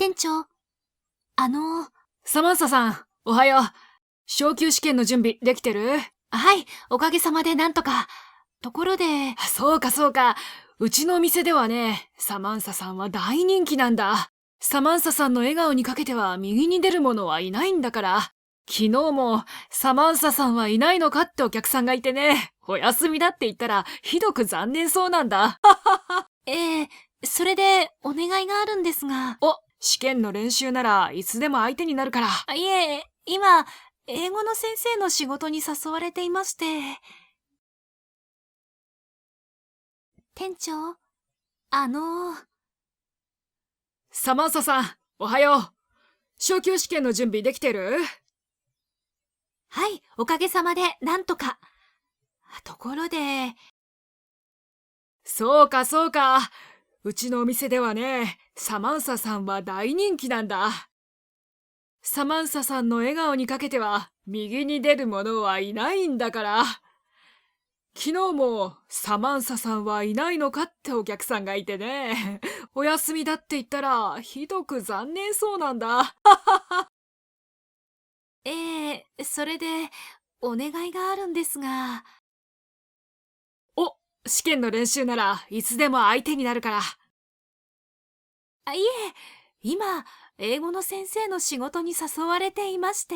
店長、サマンサさん、おはよう。昇級試験の準備できてる？はい、おかげさまでなんとか。ところで、そうかそうか。うちのお店ではね、サマンサさんは大人気なんだ。サマンサさんの笑顔にかけては右に出る者はいないんだから。昨日も、サマンサさんはいないのかってお客さんがいてね、お休みだって言ったら、ひどく残念そうなんだ。ええ、それでお願いがあるんですが。試験の練習ならいつでも相手になるから。いえ、今、英語の先生の仕事に誘われていまして。店長、サマンサさん、おはよう。昇級試験の準備できてる？はい、おかげさまでなんとか。ところで、そうかそうか。うちのお店ではね、サマンサさんは大人気なんだ。サマンサさんの笑顔にかけては右に出る者はいないんだから。昨日もサマンサさんはいないのかってお客さんがいてね、お休みだって言ったらひどく残念そうなんだ。それで、お願いがあるんですが。試験の練習ならいつでも相手になるから。いえ、今、英語の先生の仕事に誘われていまして。